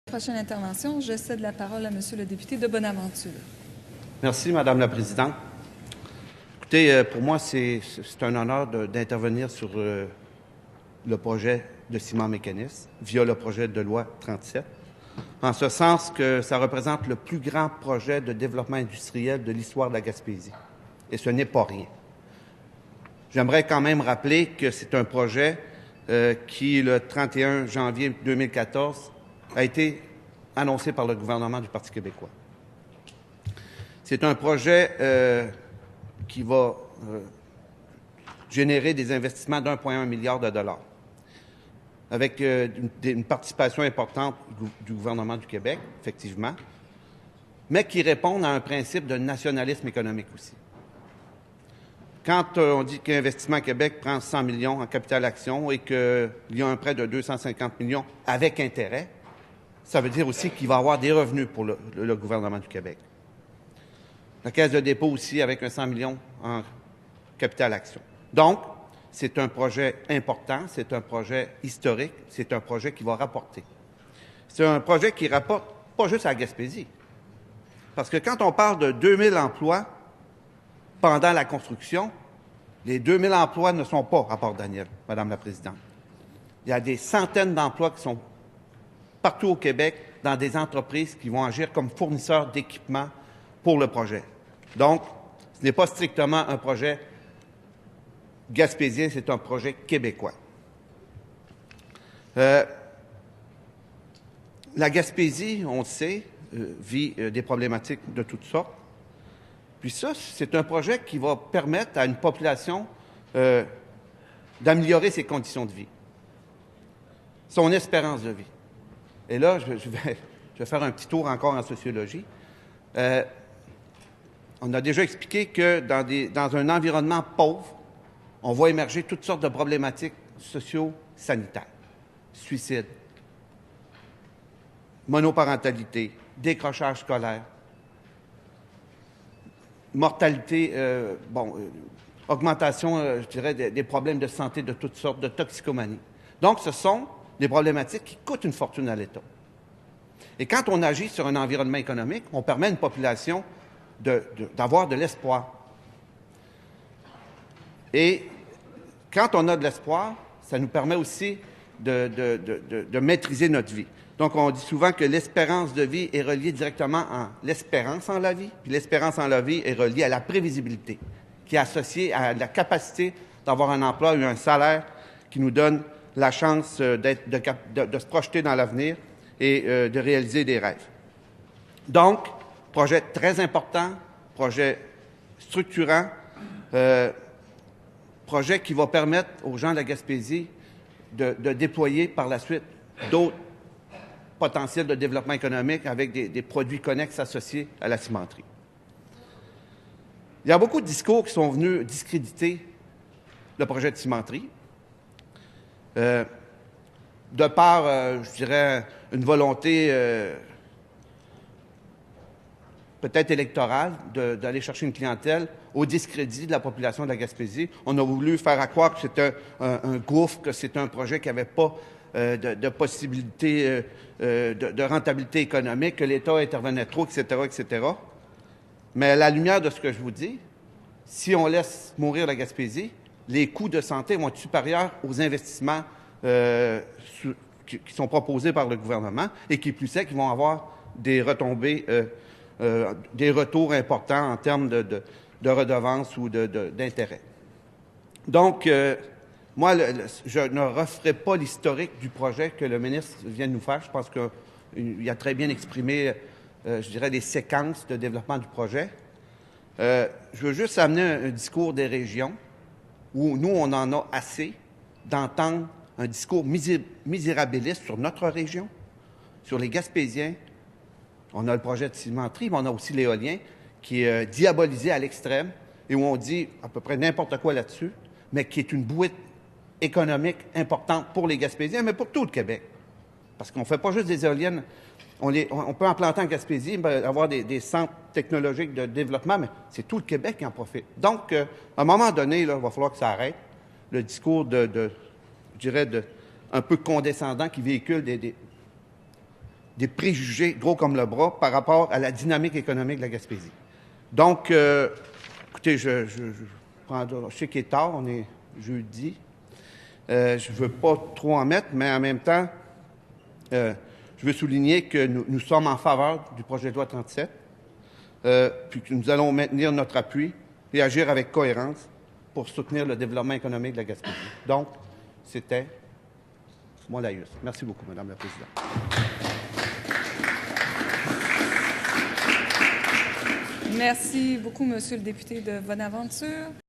Prochaine intervention, je cède la parole à Monsieur le député de Bonaventure. Merci, Madame la Présidente. Écoutez, pour moi, c'est un honneur d'intervenir sur le projet de ciment mécanisme via le projet de loi 37, en ce sens que ça représente le plus grand projet de développement industriel de l'histoire de la Gaspésie. Et ce n'est pas rien. J'aimerais quand même rappeler que c'est un projet qui, le 31 janvier 2014, a été annoncé par le gouvernement du Parti québécois. C'est un projet qui va générer des investissements d'1,1 milliard de dollars, avec une participation importante du gouvernement du Québec, effectivement, mais qui répond à un principe de nationalisme économique aussi. Quand on dit qu'Investissement Québec prend 100 millions en capital action et qu'il y a un prêt de 250 millions avec intérêt, ça veut dire aussi qu'il va y avoir des revenus pour le gouvernement du Québec. La Caisse de dépôt aussi avec un 100 millions en capital action. Donc, c'est un projet important, c'est un projet historique, c'est un projet qui va rapporter. C'est un projet qui rapporte pas juste à la Gaspésie. Parce que quand on parle de 2000 emplois pendant la construction, les 2000 emplois ne sont pas à Port-Daniel, Madame la Présidente. Il y a des centaines d'emplois qui sont partout au Québec dans des entreprises qui vont agir comme fournisseurs d'équipements pour le projet. Donc, ce n'est pas strictement un projet gaspésien, c'est un projet québécois. La Gaspésie, on le sait, vit des problématiques de toutes sortes. Puis ça, c'est un projet qui va permettre à une population d'améliorer ses conditions de vie, son espérance de vie. Et là, je vais faire un petit tour encore en sociologie. On a déjà expliqué que dans un environnement pauvre, on voit émerger toutes sortes de problématiques socio-sanitaires. Suicide, monoparentalité, décrochage scolaire, mortalité, augmentation, je dirais, des problèmes de santé de toutes sortes, de toxicomanie. Donc, ce sont des problématiques qui coûtent une fortune à l'État. Et quand on agit sur un environnement économique, on permet à une population d'avoir de l'espoir. Et quand on a de l'espoir, ça nous permet aussi de maîtriser notre vie. Donc, on dit souvent que l'espérance de vie est reliée directement à l'espérance en la vie, puis l'espérance en la vie est reliée à la prévisibilité, qui est associée à la capacité d'avoir un emploi ou un salaire qui nous donne la chance de se projeter dans l'avenir et de réaliser des rêves. Donc, projet très important, projet structurant, projet qui va permettre aux gens de la Gaspésie de déployer par la suite d'autres potentiels de développement économique avec des produits connexes associés à la cimenterie. Il y a beaucoup de discours qui sont venus discréditer le projet de cimenterie. De par, je dirais, une volonté peut-être électorale d'aller chercher une clientèle au discrédit de la population de la Gaspésie. On a voulu faire croire que c'était un gouffre, que c'était un projet qui n'avait pas de possibilité de rentabilité économique, que l'État intervenait trop, etc., etc. Mais à la lumière de ce que je vous dis, si on laisse mourir la Gaspésie, les coûts de santé vont être supérieurs aux investissements qui sont proposés par le gouvernement et qui, plus est, qui vont avoir des retombées, des retours importants en termes de redevances ou d'intérêts. Donc, moi, je ne referai pas l'historique du projet que le ministre vient de nous faire. Je pense qu'il a très bien exprimé, je dirais, les séquences de développement du projet. Je veux juste amener un discours des régions où nous, on en a assez d'entendre un discours misérabiliste sur notre région, sur les Gaspésiens. On a le projet de cimenterie, mais on a aussi l'éolien qui est diabolisé à l'extrême et où on dit à peu près n'importe quoi là-dessus, mais qui est une bouée économique importante pour les Gaspésiens, mais pour tout le Québec. Parce qu'on ne fait pas juste des éoliennes. On peut implanter en Gaspésie, avoir des centres technologiques de développement, mais c'est tout le Québec qui en profite. Donc, à un moment donné, là, il va falloir que ça arrête. Le discours je dirais, un peu condescendant qui véhicule des préjugés gros comme le bras par rapport à la dynamique économique de la Gaspésie. Donc, écoutez, je sais qu'il est tard, on est jeudi. Je ne veux pas trop en mettre, mais en même temps, je veux souligner que nous sommes en faveur du projet de loi 37, puis que nous allons maintenir notre appui et agir avec cohérence pour soutenir le développement économique de la Gaspésie. Donc, c'était mon laïus. Merci beaucoup, Madame la Présidente. Merci beaucoup, Monsieur le député de Bonaventure.